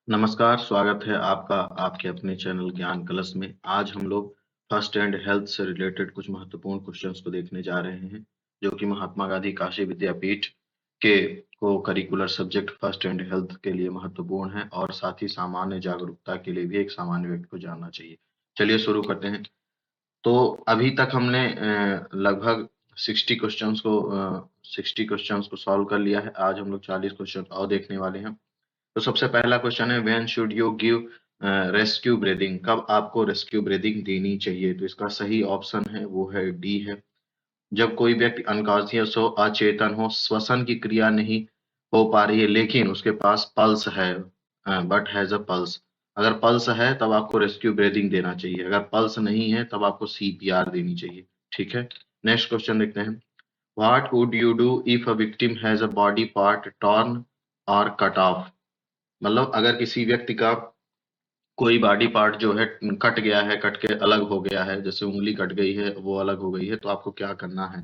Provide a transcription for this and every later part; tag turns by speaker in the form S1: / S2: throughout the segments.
S1: नमस्कार, स्वागत है आपका आपके अपने चैनल ज्ञान कलश में। आज हम लोग फर्स्ट एंड हेल्थ से रिलेटेड कुछ महत्वपूर्ण क्वेश्चंस को देखने जा रहे हैं, जो कि महात्मा गांधी काशी विद्यापीठ के को curricular subject first and health के लिए महत्वपूर्ण है और साथ ही सामान्य जागरूकता के लिए भी एक सामान्य व्यक्ति को जानना चाहिए। चलिए शुरू करते हैं। तो अभी तक हमने लगभग 60 क्वेश्चंस को सॉल्व कर लिया है। आज हम लोग 40 क्वेश्चन और देखने वाले हैं। तो सबसे पहला क्वेश्चन है, when should you give rescue breathing? कब आपको रेस्क्यू ब्रीदिंग देनी चाहिए? तो इसका सही ऑप्शन है वो है डी है। जब कोई व्यक्ति अनकॉन्शियस हो, अचेतन हो, श्वसन की क्रिया नहीं हो पा रही है, लेकिन उसके पास पल्स है, बट हैज अ पल्स। अगर पल्स है तब आपको रेस्क्यू ब्रीदिंग देना चाहिए, अगर पल्स नहीं है तब आपको सीपीआर देनी चाहिए। ठीक है, नेक्स्ट क्वेश्चन देखते हैं। What would you do if a victim has a body part torn और कट ऑफ? मतलब अगर किसी व्यक्ति का कोई बॉडी पार्ट जो है कट गया है, कट के अलग हो गया है, जैसे उंगली कट गई है, वो अलग हो गई है, तो आपको क्या करना है?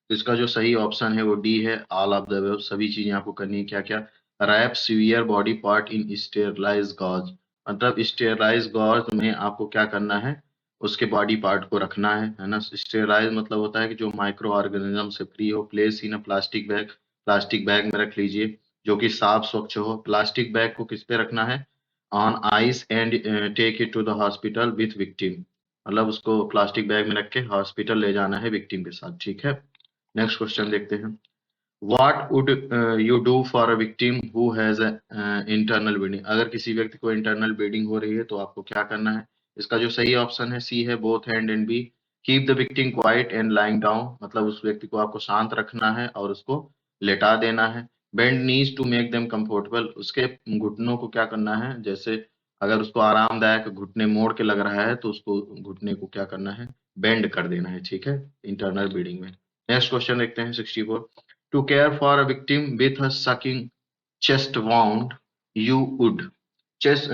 S1: तो इसका जो सही ऑप्शन है वो डी है, ऑल ऑफ द अबव। सभी चीजें आपको करनी है। क्या क्या? Wrap severe body part in sterilize gauze. मतलब स्टेरलाइज गॉज में आपको क्या करना है? उसके बॉडी पार्ट को रखना है ना। स्टेरलाइज मतलब होता है कि जो माइक्रो ऑर्गेनिज्म से फ्री हो। Place in a plastic bag, plastic bag में रख लीजिए जो कि साफ स्वच्छ हो। प्लास्टिक बैग को किस पे रखना है? On ice and take it to the hospital with victim. मतलब उसको प्लास्टिक बैग में रख के हॉस्पिटल ले जाना है विक्टिम के साथ। ठीक है, नेक्स्ट क्वेश्चन देखते हैं। What would you do for a victim who has internal bleeding? अगर किसी व्यक्ति को इंटरनल ब्लीडिंग हो रही है तो आपको क्या करना है? इसका जो सही ऑप्शन है सी है, both hand and B. Keep the victim quiet and lying down. मतलब उस व्यक्ति को आपको शांत रखना है और उसको लेटा देना है। Bend knees to make them comfortable. उसके घुटनों को क्या करना है? जैसे अगर उसको आरामदायक घुटने मोड़ के लग रहा है तो उसको घुटने को क्या करना है? बेंड कर देना है। ठीक है, इंटरनल ब्लीडिंग में। नेक्स्ट क्वेश्चन देखते हैं 64। To care for a victim with a sucking chest wound, you would chest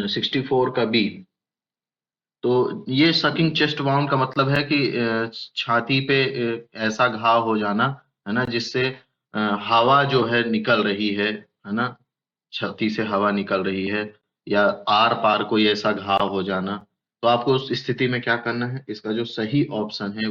S1: 64 का बी। तो ये सकिंग चेस्ट वाउंड का मतलब है कि छाती पे ऐसा घाव हो जाना, है ना, जिससे हवा जो है निकल रही है ना, छाती से हवा निकल रही है, या आर पार कोई ऐसा घाव हो जाना। तो आपको उस स्थिति में क्या करना है? इसका जो सही ऑप्शन है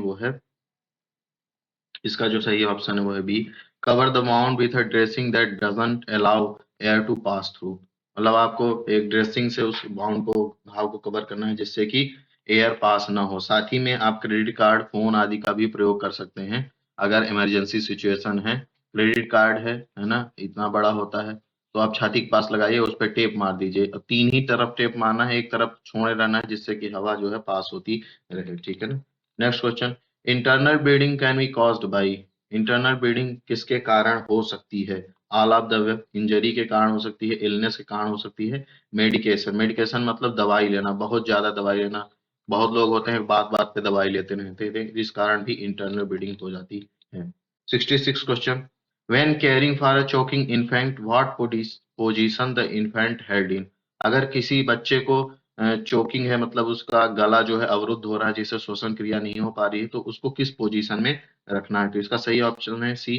S1: वो है B. Cover the mount with a dressing that doesn't allow air to pass through. मतलब आपको एक ड्रेसिंग से उस बाउंड को, घाव को कवर करना है जिससे कि एयर पास ना हो। साथ ही में आप क्रेडिट कार्ड, फोन आदि का भी प्रयोग कर सकते हैं अगर इमरजेंसी सिचुएशन है। क्रेडिट कार्ड है ना, इतना बड़ा होता है, तो आप छाती के पास लगाइए, उस पर टेप मार दीजिए। अब तीन ही तरफ टेप मारना है, एक तरफ छोड़े रहना है जिससे कि हवा जो है पास होती रहे। ठीक है ना। Next question. Internal bleeding can be caused by. Internal bleeding किसके कारण हो सकती है? All of the above. Injury के कारण हो सकती है, इलनेस के कारण हो सकती है, मेडिकेशन। मेडिकेशन मतलब दवाई लेना, बहुत ज्यादा दवाई लेना। बहुत लोग होते हैं बात बात पे दवाई लेते रहते हैं, जिस कारण भी इंटरनल ब्लीडिंग हो जाती है। 66 question. When caring for a choking infant, what position the infant held in? अगर किसी बच्चे को चोकिंग है, मतलब उसका गला जो है अवरुद्ध हो रहा है, जिससे श्वसन क्रिया नहीं हो पा रही है, तो उसको किस पोजीशन में रखना है? तो इसका सही ऑप्शन है C,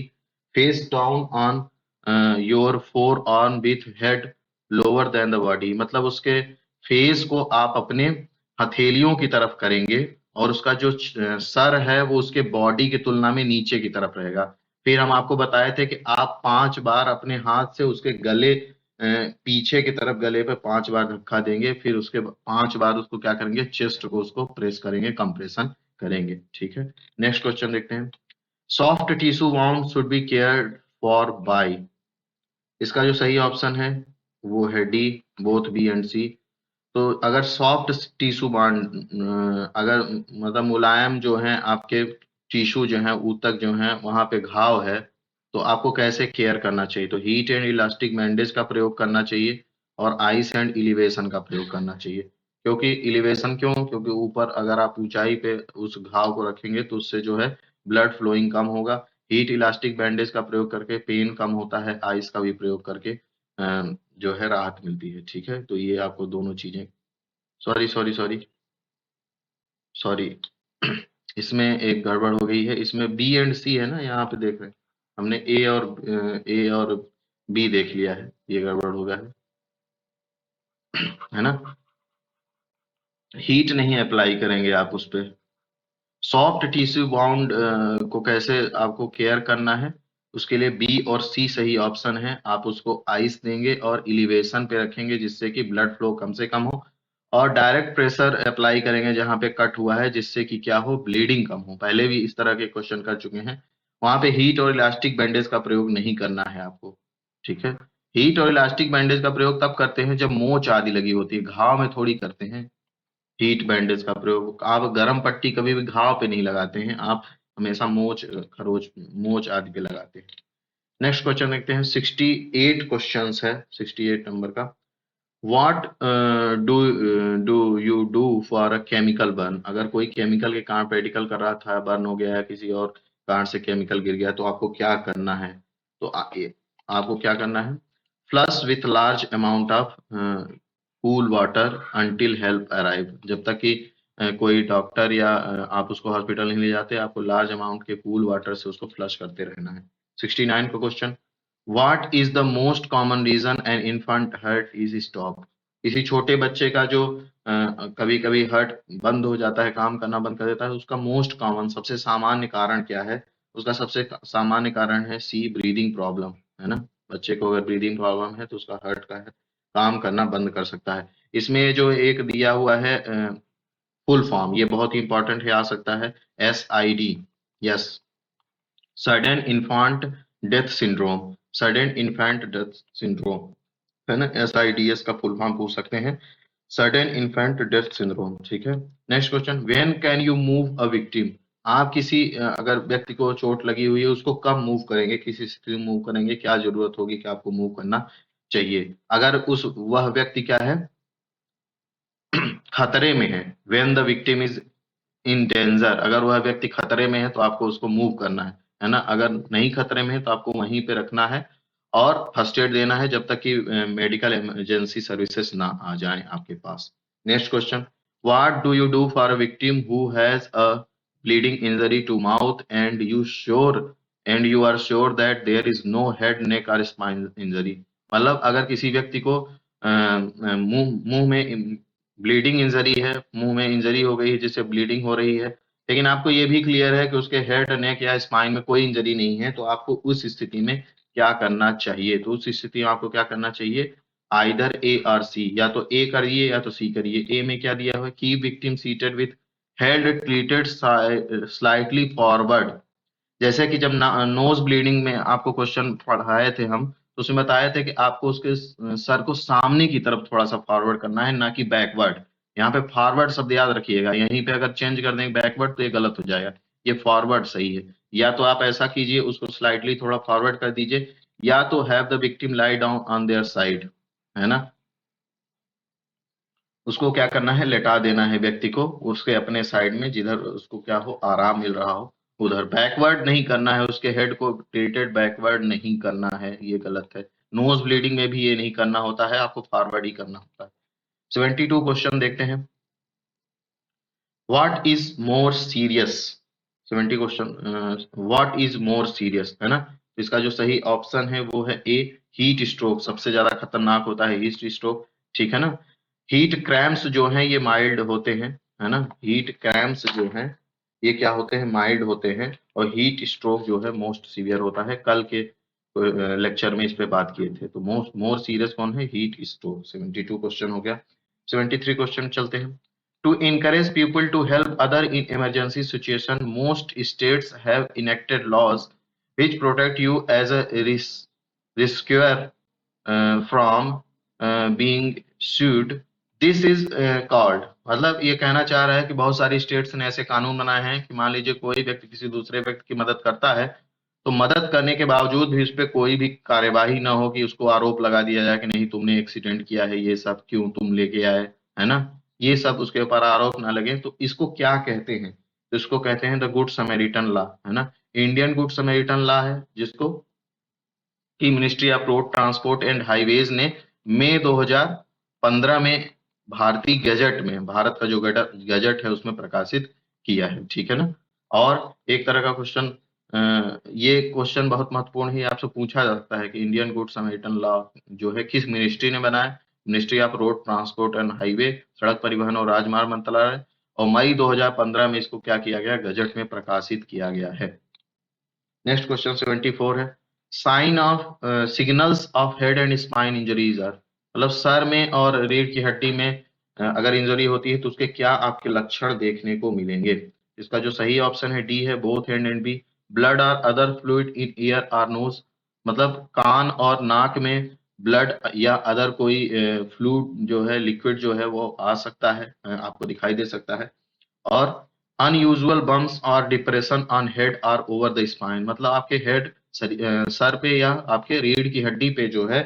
S1: face down on your forearm with head lower than the body. मतलब उसके फेस को आप अपने हथेलियों की तरफ करेंगे और उसका जो सर है वो उसके बॉडी की तुलना में नीचे की तरफ रहेगा। फिर हम आपको बताए थे कि आप 5 बार अपने हाथ से उसके गले, पीछे की तरफ गले पे 5 बार धक्का देंगे, फिर उसके 5 बार उसको क्या करेंगे? चेस्ट को उसको प्रेस करेंगे, कंप्रेशन करेंगे। ठीक है, नेक्स्ट क्वेश्चन देखते हैं। Soft tissue wound should be cared for by. इसका जो सही ऑप्शन है वो है D, both B and C. तो अगर सॉफ्ट टिश्यू बाउंड, अगर मतलब मुलायम जो है आपके टिश्यू जो है, ऊतक जो है, वहां पे घाव है, तो आपको कैसे केयर करना चाहिए? तो हीट एंड इलास्टिक बैंडेज का प्रयोग करना चाहिए और आइस एंड इलिवेशन का प्रयोग करना चाहिए। क्योंकि इलिवेशन क्यों? क्योंकि ऊपर अगर आप ऊंचाई पे उस घाव को रखेंगे तो उससे जो है ब्लड फ्लोइंग कम होगा। हीट इलास्टिक बैंडेज का प्रयोग करके पेन कम होता है, आइस का भी प्रयोग करके जो है राहत मिलती है। ठीक है, तो ये आपको दोनों चीजें, सॉरी सॉरी सॉरी सॉरी इसमें एक गड़बड़ हो गई है। इसमें बी एंड सी है ना, यहाँ पे देख रहे हैं हमने ए और बी देख लिया है, ये गड़बड़ हो गया है ना। हीट नहीं अप्लाई करेंगे आप उस पे। सॉफ्ट टिश्यू बाउंड को कैसे आपको केयर करना है, उसके लिए बी और सी सही ऑप्शन है। आप उसको आइस देंगे और इलिवेशन पे रखेंगे जिससे कि ब्लड फ्लो कम से कम हो, और डायरेक्ट प्रेशर अप्लाई करेंगे जहां पे कट हुआ है जिससे कि क्या हो, ब्लीडिंग कम हो। पहले भी इस तरह के क्वेश्चन कर चुके हैं। वहां पे हीट और इलास्टिक बैंडेज का प्रयोग नहीं करना है आपको, ठीक है। हीट और इलास्टिक बैंडेज का प्रयोग तब करते हैं जब मोच आदि लगी होती है, घाव में थोड़ी करते हैं हीट बैंडेज का प्रयोग। आप गर्म पट्टी कभी भी घाव पे नहीं लगाते हैं, आप हमेशा मोच, खरोच, मोच आदि पे लगाते हैं। नेक्स्ट क्वेश्चन देखते हैं। 68 क्वेश्चंस है, 68 नंबर का। What do you do for a chemical burn. अगर कोई केमिकल के कारण पेडिकल कर रहा था, बर्न हो गया है, किसी और कारण से केमिकल गिर गया, तो आपको क्या करना है। तो आपको क्या करना है, flush with large amount of cool water until help arrive. जब तक कि कोई डॉक्टर या आप उसको हॉस्पिटल नहीं ले जाते, आपको लार्ज अमाउंट के कूल वाटर से उसको फ्लश करते रहना है। 69 का question. What is the most common reason an infant heart is stop. किसी छोटे बच्चे का जो कभी कभी हार्ट बंद हो जाता है, काम करना बंद कर देता है, उसका मोस्ट कॉमन, सबसे सामान्य कारण क्या है। उसका सबसे सामान्य कारण है सी, ब्रीदिंग प्रॉब्लम, है ना। बच्चे को अगर ब्रीदिंग प्रॉब्लम है तो उसका हार्ट का है काम करना बंद कर सकता है। इसमें जो एक दिया हुआ है फुल फॉर्म, ये बहुत ही इंपॉर्टेंट है, आ सकता है SID, yes, sudden infant death syndrome, sudden infant death syndrome, है ना। SIDS का फुल फॉर्म पूछ सकते हैं, सडन इन्फेंट डेथ सिंड्रोम, ठीक है। Next question. When can you move a victim. आप किसी अगर व्यक्ति को चोट लगी हुई है, उसको कब मूव करेंगे, किसी स्थिति में मूव करेंगे, क्या जरूरत होगी कि आपको मूव करना चाहिए। अगर उस वह व्यक्ति क्या है, खतरे में है, when the victim is in danger, अगर वह व्यक्ति खतरे में है तो आपको उसको मूव करना है ना। अगर नहीं खतरे में है तो आपको वहीं पे रखना है और फर्स्ट एड देना है जब तक कि मेडिकल इमरजेंसी सर्विसेज ना आ जाए आपके पास। Next question. What do you do for a victim who has a bleeding injury to mouth and you are sure that there is no head, neck और स्पाइन इंजरी। मतलब अगर किसी व्यक्ति को मुंह मुंह में ब्लीडिंग इंजरी है, मुंह में इंजरी हो गई है जिससे ब्लीडिंग हो रही है, लेकिन आपको ये भी क्लियर है कि उसके हेड, नेक या स्पाइन में कोई इंजरी नहीं है, तो आपको उस स्थिति में क्या करना चाहिए। तो उस स्थिति में आपको क्या करना चाहिए, आइदर ए और सी, या तो ए करिए या तो सी करिए। ए में क्या दिया हुआ है, keep victim seated with head tilted slightly forward. जैसे कि जब नोज ब्लीडिंग में आपको क्वेश्चन पढ़ाए थे हम, तो उसमें बताए थे कि आपको उसके सर को सामने की तरफ थोड़ा सा फॉरवर्ड करना है, ना कि बैकवर्ड। यहाँ पे फॉरवर्ड शब्द याद रखिएगा, यहीं पे अगर चेंज कर देंगे बैकवर्ड तो ये गलत हो जाएगा, ये फॉरवर्ड सही है। या तो आप ऐसा कीजिए, उसको स्लाइटली थोड़ा फॉरवर्ड कर दीजिए, या तो have the victim lie down on their side, है ना। उसको क्या करना है, लेटा देना है व्यक्ति को उसके अपने साइड में, जिधर उसको क्या हो, आराम मिल रहा हो उधर। बैकवर्ड नहीं करना है, उसके हेड को टिल्टेड बैकवर्ड नहीं करना है, ये गलत है। नोज ब्लीडिंग में भी ये नहीं करना होता है, आपको फॉरवर्ड ही करना होता है। 72 क्वेश्चन देखते हैं। What is more serious. 70 question, what is more serious, है ना। तो इसका जो सही ऑप्शन है वो है ए, हीट स्ट्रोक। सबसे ज्यादा खतरनाक होता है हीट स्ट्रोक, ठीक है ना। हीट क्रैम्प्स जो हैं ये माइल्ड होते हैं, है ना। हीट क्रैम्प्स जो हैं ये क्या होते हैं, माइल्ड होते हैं, और हीट स्ट्रोक जो है मोस्ट सीवियर होता है। कल के लेक्चर में इस पे बात किए थे। तो मोस्ट मोर सीरियस कौन है, हीट स्ट्रोक। 72 क्वेश्चन हो गया। 73 क्वेश्चन चलते हैं। To encourage people to help other in emergency situation, most states have enacted laws which protect you as a rescuer from being sued. This is called, मतलब ये कहना चाह रहा है कि बहुत सारी स्टेट्स ने ऐसे कानून बनाए हैं कि मान लीजिए कोई व्यक्ति किसी दूसरे व्यक्ति की मदद करता है, तो मदद करने के बावजूद भी उस पर कोई भी कार्यवाही ना हो कि उसको आरोप लगा दिया जाए कि नहीं तुमने एक्सीडेंट किया है, ये सब क्यों तुम लेके आए, है ना। ये सब उसके ऊपर आरोप ना लगे, तो इसको क्या कहते हैं, तो इसको कहते हैं द गुड समैरिटन लॉ, है ना। इंडियन गुड समैरिटन लॉ है जिसको की ministry of road transport and highways ने मई 2015 में भारतीय गजट में, भारत का जो गजट है उसमें प्रकाशित किया है, ठीक है ना। और एक तरह का क्वेश्चन ये क्वेश्चन बहुत महत्वपूर्ण है, आपसे पूछा जा सकता है कि इंडियन गुड समैरिटन लॉ जो है किस मिनिस्ट्री ने बनाया है? Ministry of road transport and highway, सड़क परिवहन और राजमार्ग मंत्रालय, और मई 2015 में इसको क्या किया गया? गजट में प्रकाशित किया गया है। नेक्स्ट क्वेश्चन 74 है, sign of signals of head and spine injuries are, मतलब सर में और रीढ़ की हड्डी में अगर इंजरी होती है तो उसके क्या आपके लक्षण देखने को मिलेंगे? इसका जो सही ऑप्शन है डी है, both hand and B. Blood और अदर फ्लूइड इन ईयर और नोज, मतलब कान और नाक में ब्लड या अदर कोई फ्लूइड जो है, लिक्विड जो है वो आ सकता है, आपको दिखाई दे सकता है। और अनयूजुअल बम्प्स और डिप्रेशन ऑन हेड और ओवर द स्पाइन, मतलब आपके हेड सर पे या आपके रीढ़ की हड्डी पे जो है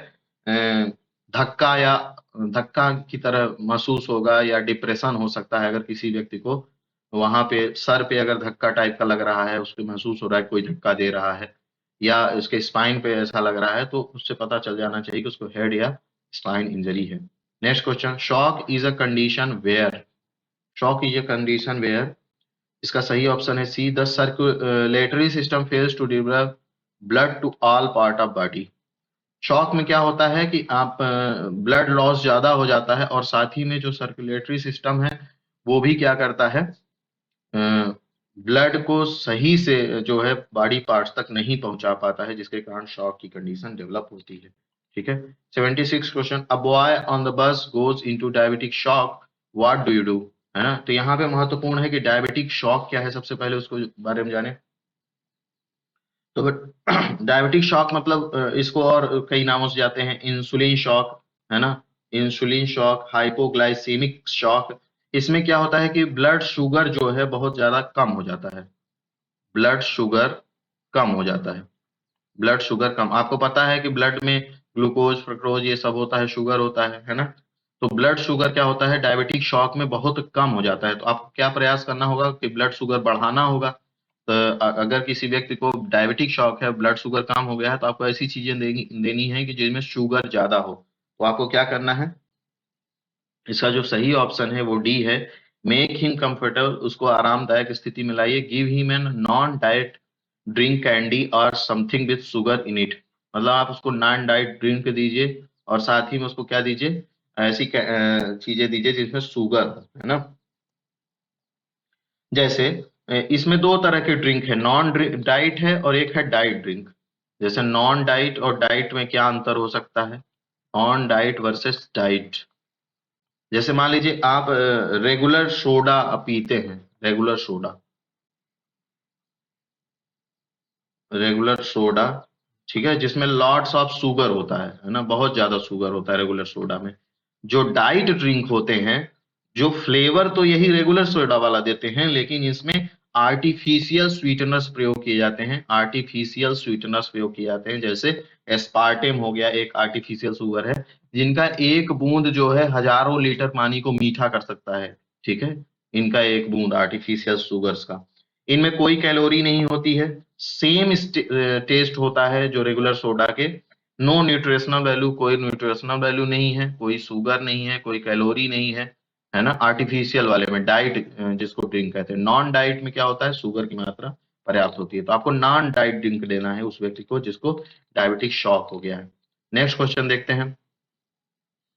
S1: धक्का या धक्का की तरह महसूस होगा, या डिप्रेशन हो सकता है अगर किसी व्यक्ति को वहां पे सर पे अगर धक्का टाइप का लग रहा है, उसको महसूस हो रहा है कोई धक्का दे रहा है, या उसके स्पाइन पे ऐसा लग रहा है, तो उससे पता चल जाना चाहिए कि उसको हेड या स्पाइन इंजरी है। Next question, shock is a condition where, shock is a condition where, इसका सही ऑप्शन है C, the circulatory system fails to deliver blood to all part of body. शॉक में क्या होता है कि आप ब्लड लॉस ज्यादा हो जाता है, और साथ ही में जो सर्कुलेटरी सिस्टम है वो भी क्या करता है, ब्लड को सही से जो है बॉडी पार्ट्स तक नहीं पहुंचा पाता है, जिसके कारण शॉक की कंडीशन डेवलप होती है। ठीक है। 76 question, a boy on the bus goes into diabetic shock, what do you do, है ना? तो यहाँ पे महत्वपूर्ण है कि डायबिटिक शॉक क्या है, सबसे पहले उसको बारे में जाने। तो डायबिटिक शॉक मतलब इसको और कई नामों से जाते हैं, इंसुलिन शॉक, है ना, इंसुलिन शॉक, हाइपोग्लाइसेमिक शॉक। इसमें क्या होता है कि ब्लड शुगर जो है बहुत ज्यादा कम हो जाता है, ब्लड शुगर कम हो जाता है, ब्लड शुगर कम, आपको पता है कि ब्लड में ग्लूकोज फ्रुक्टोज ये सब होता है, शुगर होता है ना? तो ब्लड शुगर क्या होता है, डायबिटिक शॉक में बहुत कम हो जाता है। तो आपको क्या प्रयास करना होगा कि ब्लड शुगर बढ़ाना होगा। तो अगर किसी व्यक्ति को डायबिटिक शॉक है, ब्लड शुगर कम हो गया है, तो आपको ऐसी चीजें देनी देनी है कि जिनमें शुगर ज्यादा हो। तो आपको क्या करना है, इसका जो सही ऑप्शन है वो डी है, मेक हिम कंफर्टेबल, उसको आरामदायक स्थिति में लाइए, give him an non diet drink candy और something with sugar in it, मतलब आप उसको नॉन डाइट ड्रिंक दीजिए और साथ ही में उसको क्या दीजिए, ऐसी चीजें दीजिए जिसमें शुगर हो, है ना? जैसे इसमें दो तरह के ड्रिंक है, नॉन डाइट है और एक है डाइट ड्रिंक। जैसे नॉन डाइट और डाइट में क्या अंतर हो सकता है, ऑन डाइट वर्सेस डाइट। जैसे मान लीजिए आप रेगुलर सोडा पीते हैं, रेगुलर सोडा, रेगुलर सोडा, ठीक है, जिसमें लॉट्स ऑफ शुगर होता है ना, बहुत ज्यादा शुगर होता है रेगुलर सोडा में। जो डाइट ड्रिंक होते हैं, जो फ्लेवर तो यही रेगुलर सोडा वाला देते हैं, लेकिन इसमें आर्टिफिशियल स्वीटनर्स प्रयोग किए जाते हैं, आर्टिफिशियल स्वीटनर्स प्रयोग किए जाते हैं। जैसे एस्पार्टेम हो गया, एक आर्टिफिशियल शुगर है, जिनका एक बूंद जो है हजारों लीटर पानी को मीठा कर सकता है। ठीक है, इनका एक बूंद आर्टिफिशियल शुगर्स का, इनमें कोई कैलोरी नहीं होती है, सेम टेस्ट होता है जो रेगुलर सोडा के, नो न्यूट्रिशनल वैल्यू, कोई न्यूट्रिशनल वैल्यू नहीं है, कोई शुगर नहीं है, कोई कैलोरी नहीं है ना? आर्टिफिशियल वाले में डाइट जिसको ड्रिंक कहते हैं, नॉन डाइट में क्या होता है, शुगर की मात्रा पर्याप्त होती है। तो आपको नॉन डाइट ड्रिंक देना है उस व्यक्ति को जिसको डायबिटिक शॉक हो गया है। नेक्स्ट क्वेश्चन देखते हैं,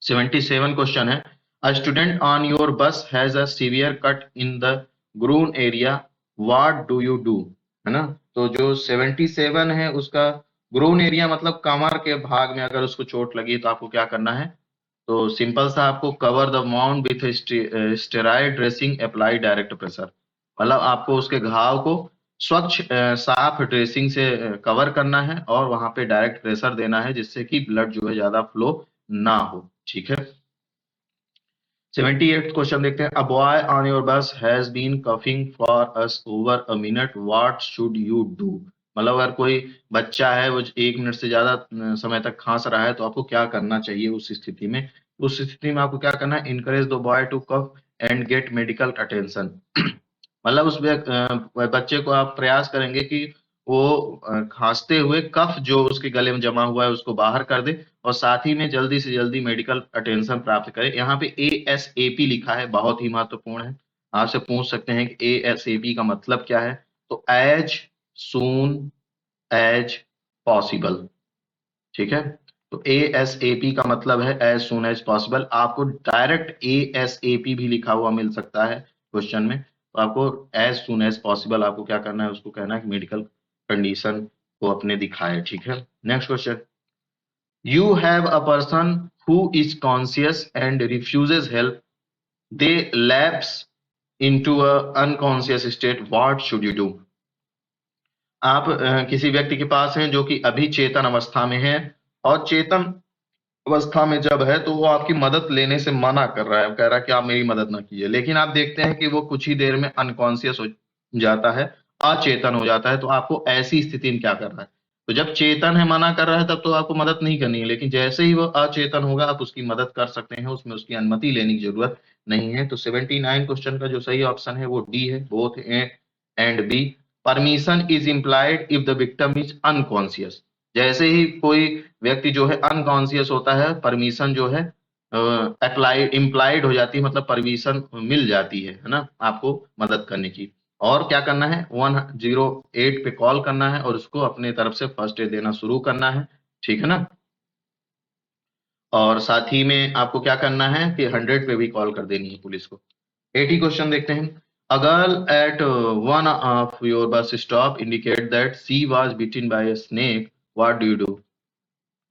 S1: 77 क्वेश्चन है, a student on your bus has a severe cut in the groin area, what do you do, है ना? तो जो 77 है उसका ग्रून एरिया मतलब कमर के भाग में अगर उसको चोट लगी तो आपको क्या करना है? तो सिंपल सा, आपको cover the mount with steroid dressing apply direct pressure, मतलब आपको उसके घाव को स्वच्छ साफ ड्रेसिंग से कवर करना है और वहां पे डायरेक्ट प्रेशर देना है, जिससे कि ब्लड जो है ज्यादा फ्लो ना हो। ठीक है। 78 क्वेश्चन देखते हैं, a boy on your bus has been coughing for us over a minute, what should you do, मतलब अगर कोई बच्चा है वो 1 मिनट से ज्यादा समय तक खांस रहा है तो आपको क्या करना चाहिए उस स्थिति में? उस स्थिति में आपको क्या करना है, encourage the boy to cough and get medical attention, मतलब उस बच्चे को आप प्रयास करेंगे कि वो खांसते हुए कफ जो उसके गले में जमा हुआ है उसको बाहर कर दे, और साथ ही में जल्दी से जल्दी मेडिकल अटेंशन प्राप्त करे। यहाँ पे ASAP लिखा है, बहुत ही महत्वपूर्ण है, आपसे पूछ सकते हैं कि ASAP का मतलब क्या है? तो एज soon as possible। ठीक है, तो ASAP का मतलब है as soon as possible। आपको डायरेक्ट ASAP भी लिखा हुआ मिल सकता है क्वेश्चन में, तो आपको as soon as possible आपको क्या करना है, उसको कहना है कि मेडिकल कंडीशन को अपने दिखाए। ठीक है, next question, you have a person who is conscious and refuses help, they lapse into a unconscious state, what should you do? आप किसी व्यक्ति के पास हैं जो कि अभी चेतन अवस्था में है, और चेतन अवस्था में जब है तो वो आपकी मदद लेने से मना कर रहा है, कह रहा है कि आप मेरी मदद ना कीजिए, लेकिन आप देखते हैं कि वो कुछ ही देर में अनकॉन्शियस हो जाता है, अचेतन हो जाता है, तो आपको ऐसी स्थिति में क्या करना है? तो जब चेतन है मना कर रहा है तब तो आपको मदद नहीं करनी है, लेकिन जैसे ही वो अचेतन होगा आप उसकी मदद कर सकते हैं, उसमें उसकी अनुमति लेने की जरूरत नहीं है। तो 79 क्वेश्चन का जो सही ऑप्शन है वो डी है, both A and B. Permission is implied if the victim is unconscious. जैसे ही कोई व्यक्ति जो है अनकॉन्शियस होता है, परमिशन जो है अप्लाइड इम्प्लाइड हो जाती है, मतलब परमिशन मिल जाती है ना आपको मदद करने की। और क्या करना है, 108 पे कॉल करना है और उसको अपने तरफ से फर्स्ट एड देना शुरू करना है। ठीक है ना, और साथ ही में आपको क्या करना है कि 100 पे भी कॉल कर देनी है पुलिस को। 80 क्वेश्चन देखते हैं, a girl at one of your bus stop indicate that she was beaten by a snake, what do you do?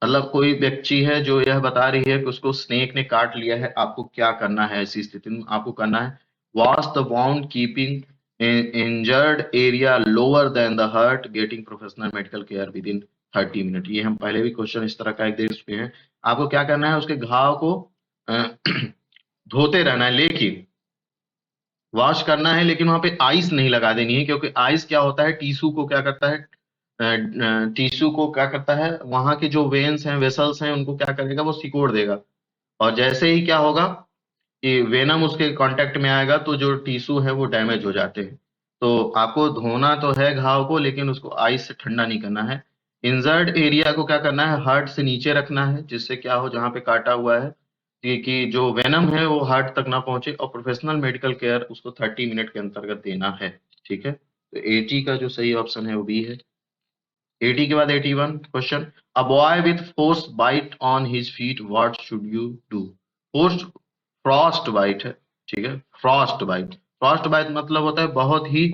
S1: मतलब कोई व्यक्ति है जो यह बता रही है कि उसको स्नेक ने काट लिया है, आपको क्या करना है ऐसी स्थिति में? आपको करना है wash the wound keeping injured area lower than the heart, getting professional medical care within 30 मिनट। ये हम पहले भी क्वेश्चन इस तरह का एक देख चुके हैं। आपको क्या करना है, उसके घाव को अ, धोते रहना है, लेकिन वॉश करना है, लेकिन वहां पे आइस नहीं लगा देनी है, क्योंकि आइस क्या होता है, टीशू को क्या करता है, टिश्यू को क्या करता है, वहां के जो वेन्स हैं, वेसल्स हैं, उनको क्या करेगा, वो सिकोड़ देगा। और जैसे ही क्या होगा कि वेनम उसके कांटेक्ट में आएगा तो जो टिश्यू है वो डैमेज हो जाते हैं। तो आपको धोना तो है घाव को, लेकिन उसको आइस से ठंडा नहीं करना है। इंजर्ड एरिया को क्या करना है, हार्ट से नीचे रखना है, जिससे क्या हो, जहाँ पे काटा हुआ है कि जो वेनम है वो हार्ट तक ना पहुंचे, और प्रोफेशनल मेडिकल केयर उसको 30 मिनट के अंतर्गत देना है। ठीक है, तो 80 का जो सही ऑप्शन है वो बी है। 80 के बाद 81 question, a boy with force bite on his feet, what should you do? Force frost bite है, ठीक है, फ्रॉस्ट बाइट, फ्रॉस्ट बाइट मतलब होता है बहुत ही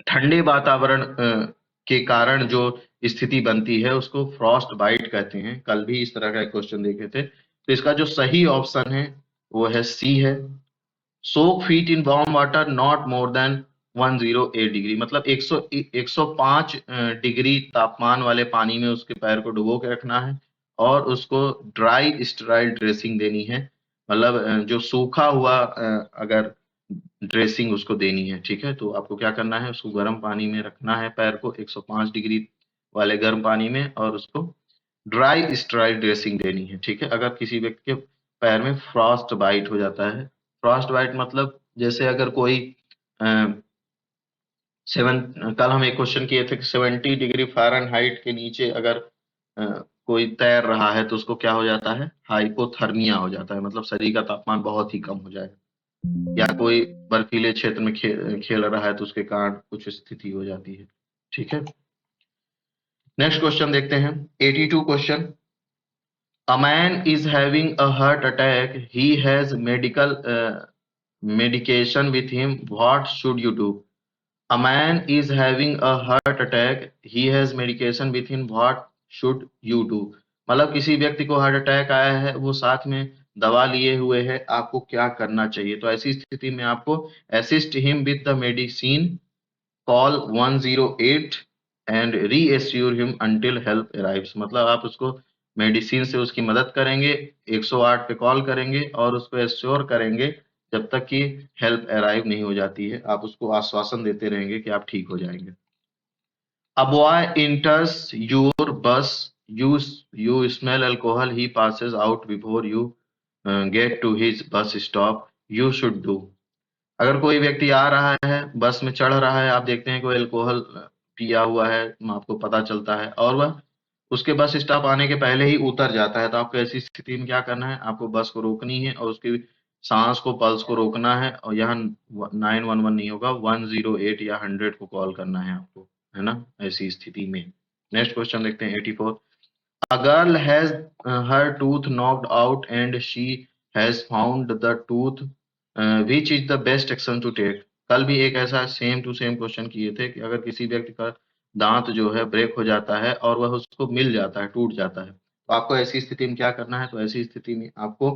S1: ठंडे वातावरण के कारण जो स्थिति बनती है उसको फ्रॉस्ट बाइट कहते हैं। कल भी इस तरह का एक क्वेश्चन देखे थे, तो इसका जो सही ऑप्शन है वो है सी है, soak feet in warm water not more than 108 degree, मतलब 105 डिग्री तापमान वाले पानी में उसके पैर को डुबो के रखना है, और उसको ड्राई स्टेराइल ड्रेसिंग देनी है, मतलब जो सूखा हुआ अगर ड्रेसिंग उसको देनी है। ठीक है, तो आपको क्या करना है, उसको गर्म पानी में रखना है, पैर को 105 डिग्री वाले गर्म पानी में, और उसको ड्राई स्टेराइल ड्रेसिंग देनी है। ठीक है, अगर किसी व्यक्ति के पैर में फ्रॉस्ट बाइट हो जाता है, फ्रॉस्ट बाइट मतलब जैसे अगर कोई सेवन, कल हम एक क्वेश्चन किए थे कि 70 डिग्री फ़ारेनहाइट के नीचे अगर अ, कोई तैर रहा है तो उसको क्या हो जाता है, हाइपोथर्मिया हो जाता है, मतलब शरीर का तापमान बहुत ही कम हो जाएगा। या कोई बर्फीले क्षेत्र में खेल रहा है तो उसके कारण कुछ स्थिति हो जाती है। ठीक है, नेक्स्ट क्वेश्चन देखते हैं, 82 question, a man is having a heart attack, he has medical medication with him, what should you do? A man is having a heart attack, he has medication with him, what should you do? मतलब किसी व्यक्ति को heart attack आया है, वो साथ में दवा लिए हुए है, आपको क्या करना चाहिए? तो ऐसी स्थिति में आपको assist him with the medicine, call 108 and reassure him until help arrives, मतलब आप उसको मेडिसिन से उसकी मदद करेंगे, 108 पे कॉल करेंगे और उसको एश्योर करेंगे जब तक कि हेल्प अराइव नहीं हो जाती है। आप उसको आश्वासन देते रहेंगे कि आप ठीक हो जाएंगे। A boy enters your bus, you smell alcohol, he passes out before you get to his bus stop, you should do। अगर कोई व्यक्ति आ रहा है, बस में चढ़ रहा है, आप देखते हैं कोई अल्कोहल पिया हुआ है, आपको पता चलता है, और वह उसके बस स्टॉप आने के पहले ही उतर जाता है, तो आपको ऐसी स्थिति में क्या करना है, आपको बस को रोकनी है और उसकी सांस को, पल्स को रोकना है और यहाँ 911 नहीं होगा, 108 या 100 को कॉल करना है आपको, है ना, ऐसी स्थिति में। नेक्स्ट क्वेश्चन देखते हैं 84। A girl has her tooth knocked out and she has found the tooth. Which is the best action to take? कल भी एक ऐसा सेम टू सेम क्वेश्चन किए थे कि अगर किसी व्यक्ति का दांत जो है ब्रेक हो जाता है और वह उसको मिल जाता है, टूट जाता है, तो आपको ऐसी स्थिति में क्या करना है? तो ऐसी स्थिति में आपको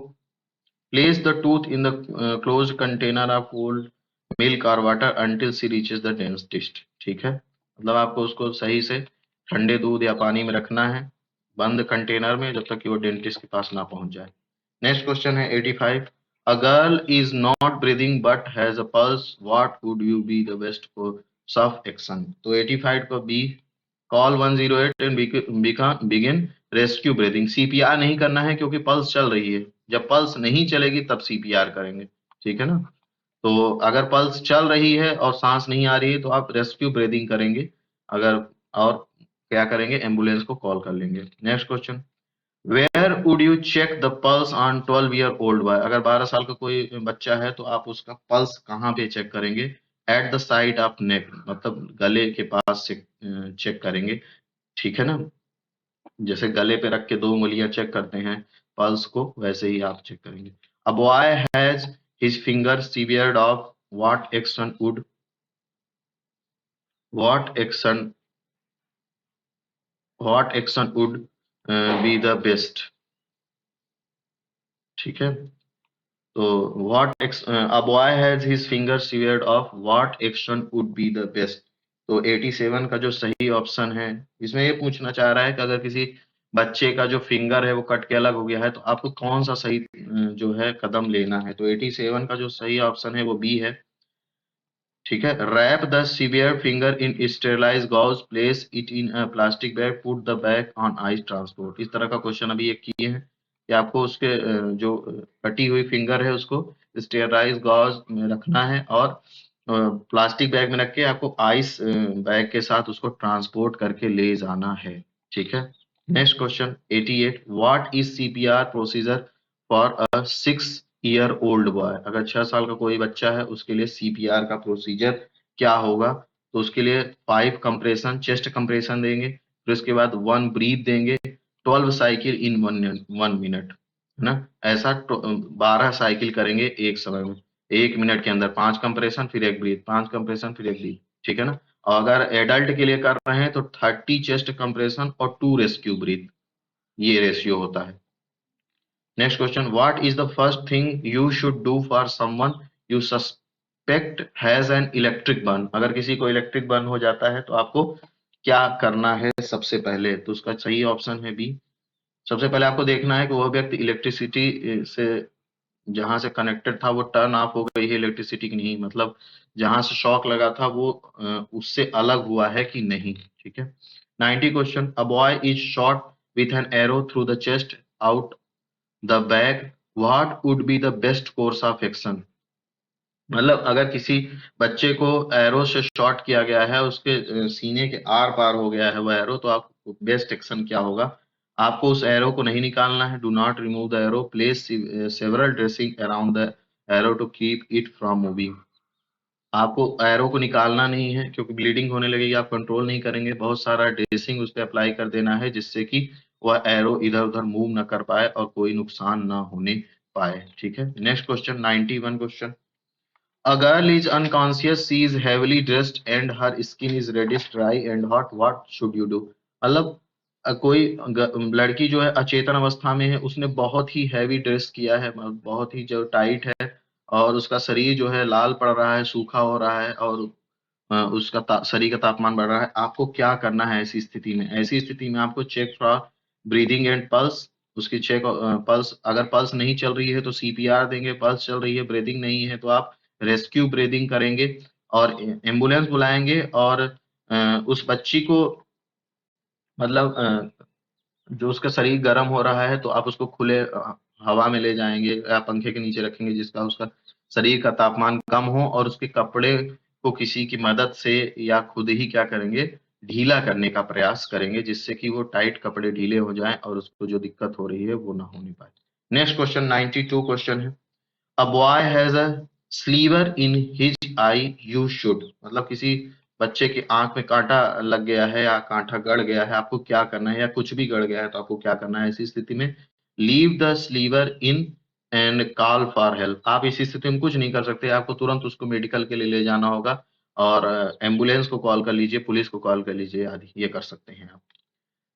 S1: place the tooth in the closed container of cold milk और water until she reaches the dentist. ठीक है, मतलब आपको उसको सही से ठंडे दूध या पानी में रखना है बंद कंटेनर में जब तक कि वो डेंटिस्ट के पास ना पहुंच जाए। नेक्स्ट क्वेश्चन है 85। A girl is not breathing but has a pulse, what would you be the best course of action? तो 85 को B, call 108 and begin rescue breathing. CPR नहीं करना है क्योंकि पल्स चल रही है, जब पल्स नहीं चलेगी तब सीपीआर करेंगे, ठीक है ना। तो अगर पल्स चल रही है और सांस नहीं आ रही है तो आप रेस्क्यू ब्रीदिंग करेंगे, अगर और क्या करेंगे, एम्बुलेंस को कॉल कर लेंगे। Next question, where would you check the pulse on 12 year old boy? अगर 12 साल का कोई बच्चा है तो आप उसका पल्स कहाँ पे चेक करेंगे? At the side of neck, मतलब गले के पास से चेक करेंगे, ठीक है ना। जैसे गले पे रख के दो उंगलियां चेक करते हैं पल्स को, वैसे ही आप चेक करेंगे। A boy has his finger severed off, what action would, what action what action would be the best? ठीक है, तो what a boy has his finger severed off, what action would be the best? तो 87 का जो सही option है, इसमें ये पूछना चाह रहा है कि अगर किसी बच्चे का जो फिंगर है वो कट के अलग हो गया है तो आपको कौन सा सही जो है कदम लेना है? तो 87 का जो सही ऑप्शन है वो बी है, ठीक है। Wrap the severe finger in sterilize gauze, place it in a plastic bag, put the bag on ice transport. इस तरह का क्वेश्चन अभी एक किए हैं कि आपको उसके जो कटी हुई फिंगर है उसको स्टेराइज गॉज में रखना है और प्लास्टिक बैग में रख के आपको आइस बैग के साथ उसको ट्रांसपोर्ट करके ले जाना है, ठीक है। Next question 88। What is CPR procedure for a 6 year old boy? अगर 6 साल का कोई बच्चा है उसके लिए सीपीआर का प्रोसीजर क्या होगा? तो उसके लिए 5 कंप्रेशन, चेस्ट कंप्रेशन देंगे, फिर उसके बाद 1 ब्रीथ देंगे, 12 साइकिल इन 1 मिनट, है ना। ऐसा 12 साइकिल करेंगे एक समय में, 1 मिनट के अंदर 5 कंप्रेशन फिर 1 ब्रीथ, 5 कंप्रेशन फिर 1 ब्रीथ, ठीक है ना। और अगर एडल्ट के लिए कर रहे हैं तो 30 चेस्ट कंप्रेशन और 2 रेस्क्यू ब्रीथ, ये रेशियो होता है। Next question, what is the first thing you should do for someone you suspect has an electric burn? अगर किसी को इलेक्ट्रिक बर्न हो जाता है तो आपको क्या करना है सबसे पहले? तो उसका सही ऑप्शन है बी। सबसे पहले आपको देखना है कि वह व्यक्ति इलेक्ट्रिसिटी से जहां से कनेक्टेड था वो टर्न ऑफ हो गई है इलेक्ट्रिसिटी की नहीं, मतलब जहां से शॉक लगा था वो उससे अलग हुआ है कि नहीं, ठीक है। 90 question, a boy is shot with an arrow through the chest out the bag, what would be the best course of action? मतलब अगर किसी बच्चे को एरो से शॉट किया गया है, उसके सीने के आर पार हो गया है वो एरो, तो आप बेस्ट एक्शन क्या होगा? आपको उस एरो को नहीं निकालना है, do not remove the arrow, place several dressing around the arrow to keep it from moving. आपको एरो को निकालना नहीं है क्योंकि ब्लीडिंग होने लगेगी, आप कंट्रोल नहीं करेंगे, बहुत सारा ड्रेसिंग उस पर अप्लाई कर देना है जिससे कि वह एरो इधर उधर मूव ना कर पाए और कोई नुकसान ना होने पाए, ठीक है। Next question 91 question, a girl is unconscious, she is heavily dressed and her skin is reddish, dry and hot. What should you do? मतलब कोई लड़की जो है अचेतन अवस्था में है, उसने बहुत ही हैवी ड्रेस किया है, मतलब बहुत ही जो टाइट है और उसका शरीर जो है लाल पड़ रहा है, सूखा हो रहा है और उसका शरीर का तापमान बढ़ रहा है। आपको क्या करना है ऐसी स्थिति में? ऐसी स्थिति में आपको check for breathing and pulse, उसकी चेक पल्स, अगर पल्स नहीं चल रही है तो सीपीआर देंगे, पल्स चल रही है ब्रीदिंग नहीं है तो आप रेस्क्यू ब्रीदिंग करेंगे और एम्बुलेंस बुलाएंगे और उस बच्ची को, मतलब जो उसका शरीर गर्म हो रहा है तो आप उसको खुले हवा में ले जाएंगे या पंखे के नीचे रखेंगे जिसका उसका शरीर का तापमान कम हो और उसके कपड़े को किसी की मदद से या खुद ही क्या करेंगे, ढीला करने का प्रयास करेंगे जिससे कि वो टाइट कपड़े ढीले हो जाएं और उसको जो दिक्कत हो रही है वो ना होने पाए। नेक्स्ट क्वेश्चन 92 क्वेश्चन है, a boy has a sliver in his eye you should, मतलब किसी बच्चे की आंख में कांटा लग गया है या कांटा गड़ गया है, आपको क्या करना है, या कुछ भी गड़ गया है तो आपको क्या करना है ऐसी स्थिति में? Leave the sliver in and call for help. आप इस स्थिति में कुछ नहीं कर सकते, आपको तुरंत उसको मेडिकल के लिए ले जाना होगा और एम्बुलेंस को कॉल कर लीजिए, पुलिस को कॉल कर लीजिए आदि, ये कर सकते हैं आप।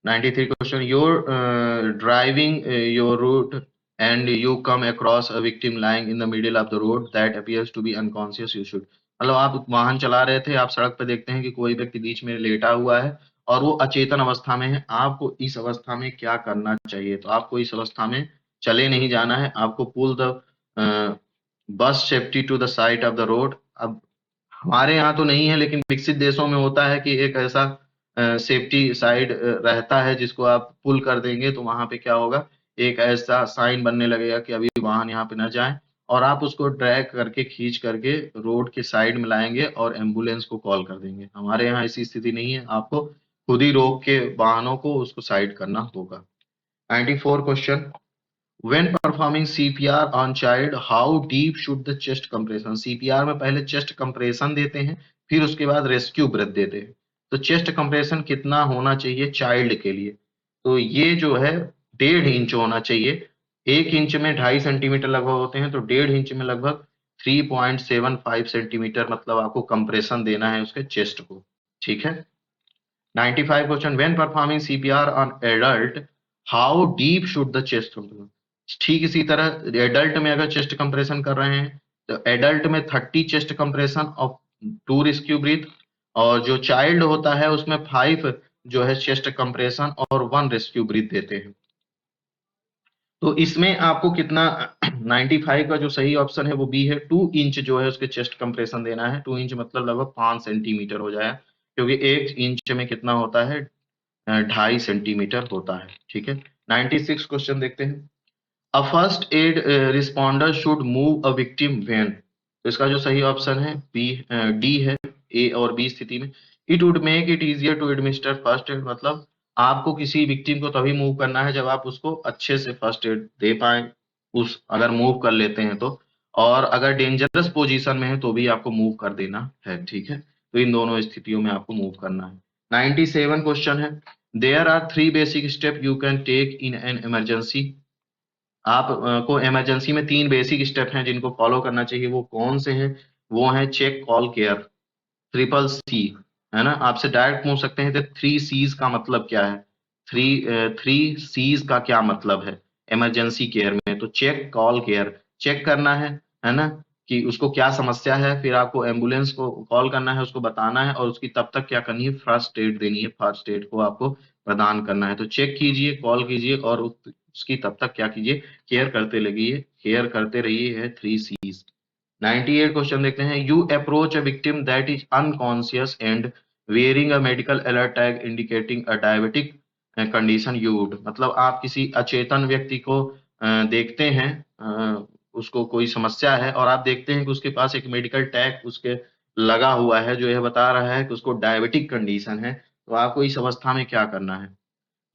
S1: 93 question. You're driving your route and you come across a victim lying in the middle of the road that appears to be unconscious. You should, मतलब आप वाहन चला रहे थे, आप सड़क पे देखते हैं कि कोई व्यक्ति बीच में लेटा हुआ है और वो अचेतन अवस्था में है, आपको इस अवस्था में क्या करना चाहिए? तो आपको इस अवस्था में चले नहीं जाना है, आपको pull the bus safety to the side of the road. अब हमारे यहाँ तो नहीं है, लेकिन विकसित देशों में होता है कि एक ऐसा सेफ्टी साइड रहता है जिसको आप पुल कर देंगे तो वहां पे क्या होगा, एक ऐसा साइन बनने लगेगा कि अभी वाहन यहाँ पे न जाए, और आप उसको ड्रैग करके खींच करके रोड के साइड में लाएंगे और एम्बुलेंस को कॉल कर देंगे। हमारे यहाँ ऐसी स्थिति नहीं है, आपको खुद ही रोक के वाहनों को उसको साइड करना होगा। 94 question. When performing CPR on child, how deep should the chest compression? CPR में पहले चेस्ट कंप्रेशन देते हैं, फिर उसके बाद रेस्क्यू ब्रेथ देते हैं। तो चेस्ट कंप्रेशन कितना होना चाहिए चाइल्ड के लिए? तो ये जो है 1.5 इंच होना चाहिए। 1 इंच में 2.5 सेंटीमीटर लगभग होते हैं, तो 1.5 इंच में लगभग 3.75 सेंटीमीटर मतलब आपको कंप्रेशन देना है उसके चेस्ट को। ठीक है। 95 question. When performing CPR on adult, how deep should the chest compression? ठीक इसी तरह एडल्ट में अगर चेस्ट कंप्रेशन कर रहे हैं तो एडल्ट में 30 चेस्ट कंप्रेशन और 2 रेस्क्यू ब्रीथ, और जो चाइल्ड होता है उसमें 5 जो है चेस्ट कंप्रेशन और 1 रेस्क्यू ब्रीथ देते हैं। तो इसमें आपको कितना 95 का जो सही ऑप्शन है वो बी है। 2 इंच जो है उसके चेस्ट कंप्रेशन देना है। 2 इंच मतलब लगभग 5 सेंटीमीटर हो जाए, क्योंकि 1 इंच में कितना होता है 2.5 सेंटीमीटर होता है। ठीक है। 96 क्वेश्चन देखते हैं। A first aid responder should move a victim when, तो इसका जो सही ऑप्शन है बी डी है। ए और बी स्थिति में it would make it easier to administer first aid, मतलब आपको किसी विक्टिम को तभी मूव करना है जब आप उसको अच्छे से फर्स्ट एड दे पाए, उस अगर मूव कर लेते हैं तो, और अगर डेंजरस पोजीशन में है तो भी आपको मूव कर देना है। ठीक है। तो इन दोनों स्थितियों में आपको मूव करना है। 97 क्वेश्चन है। There are 3 basic step you can take in an emergency. आप को इमरजेंसी में 3 बेसिक स्टेप हैं जिनको फॉलो करना चाहिए, वो कौन से हैं? वो हैं check, call, care, triple C, है ना? आपसे डायरेक्ट पूछ सकते हैं कि 3 सीज का मतलब क्या है? 3 सीज का क्या मतलब है इमरजेंसी केयर में? तो चेक, कॉल, केयर। चेक करना है ना, कि उसको क्या समस्या है, फिर आपको एम्बुलेंस को कॉल करना है, उसको बताना है, और उसकी तब तक क्या करनी है, फर्स्ट एड देनी है, फर्स्ट एड को आपको प्रदान करना है। तो चेक कीजिए, कॉल कीजिए, और उसकी तब तक क्या कीजिए, केयर करते लगिए, केयर करते रहिए है 3 सीज। 98 क्वेश्चन देखते हैं। You approach a victim that is unconscious and wearing a medical alert tag indicating a diabetic condition, you would, मतलब आप किसी अचेतन व्यक्ति को देखते हैं, उसको कोई समस्या है और आप देखते हैं कि उसके पास एक मेडिकल टैग उसके लगा हुआ है जो यह बता रहा है कि उसको डायबिटिक कंडीशन है, तो आपको इस अवस्था में क्या करना है?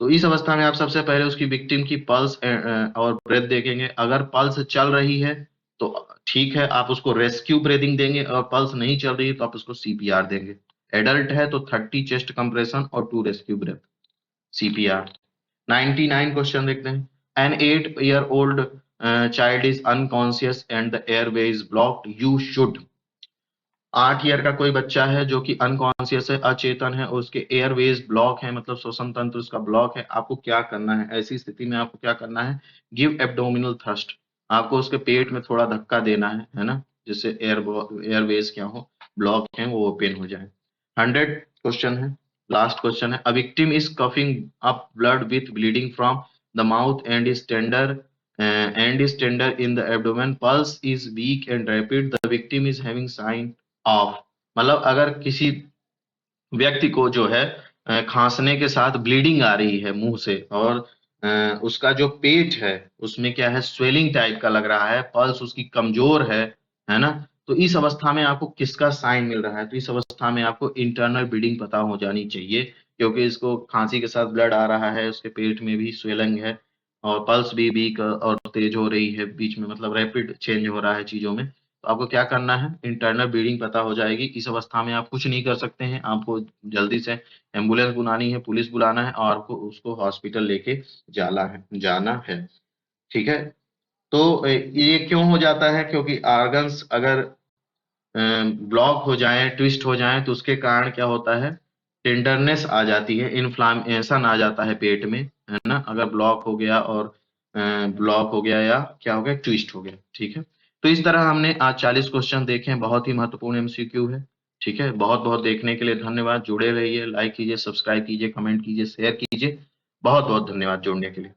S1: तो इस अवस्था में आप सबसे पहले उसकी विक्टिम की पल्स और ब्रेथ देखेंगे। अगर पल्स चल रही है तो ठीक है, आप उसको रेस्क्यू ब्रीदिंग देंगे, और पल्स नहीं चल रही है तो आप उसको सीपीआर देंगे। एडल्ट है तो 30 चेस्ट कंप्रेशन और 2 रेस्क्यू ब्रेथ, सीपीआर। 99 क्वेश्चन देखते हैं। An 8 year old child is unconscious and the airway is blocked, you should. 8 year का कोई बच्चा है जो कि अनकॉन्शियस है, अचेतन है, और उसके एयरवेज ब्लॉक है, मतलब श्वसन तंत्र उसका ब्लॉक है। आपको क्या करना है ऐसी स्थिति में? आपको क्या करना है, गिव एब्डोमिनल थ्रस्ट, आपको उसके पेट में थोड़ा धक्का देना है ना, जिससे एयरवेज क्या हो, ब्लॉक है वो ओपन हो जाए। 100 क्वेश्चन है, लास्ट क्वेश्चन है। A victim is coughing up blood with bleeding from the mouth and is tender in the abdomen, pulse is weak and rapid, the victim is having sign of, मतलब अगर किसी व्यक्ति को जो है खांसने के साथ ब्लीडिंग आ रही है मुंह से, और उसका जो पेट है उसमें क्या है, स्वेलिंग टाइप का लग रहा है, पल्स उसकी कमजोर है ना, तो इस अवस्था में आपको किसका साइन मिल रहा है? तो इस अवस्था में आपको इंटरनल ब्लीडिंग पता हो जानी चाहिए, क्योंकि इसको खांसी के साथ ब्लड आ रहा है, उसके पेट में भी स्वेलिंग है, और पल्स भी वीक और तेज हो रही है बीच में, मतलब रैपिड चेंज हो रहा है चीज़ों में, तो आपको क्या करना है, इंटरनल ब्लीडिंग पता हो जाएगी। इस अवस्था में आप कुछ नहीं कर सकते हैं, आपको जल्दी से एम्बुलेंस बुलानी है, पुलिस बुलाना है और आपको उसको हॉस्पिटल लेके जाना है, ठीक है? तो ये क्यों हो जाता है? क्योंकि ऑर्गन्स अगर ब्लॉक हो जाएँ, ट्विस्ट हो जाएँ तो उसके कारण क्या होता है, टेंडरनेस आ जाती है, इन्फ्लेमेशन आ जाता है पेट में, है ना? अगर ब्लॉक हो गया और ब्लॉक हो गया या क्या हो गया, ट्विस्ट हो गया, ठीक है? तो इस तरह हमने आज 40 क्वेश्चन देखे हैं, बहुत ही महत्वपूर्ण एमसीक्यू है, ठीक है? बहुत-बहुत देखने के लिए धन्यवाद, जुड़े रहिए, लाइक कीजिए, सब्सक्राइब कीजिए, कमेंट कीजिए, शेयर कीजिए। बहुत-बहुत धन्यवाद जुड़ने के लिए।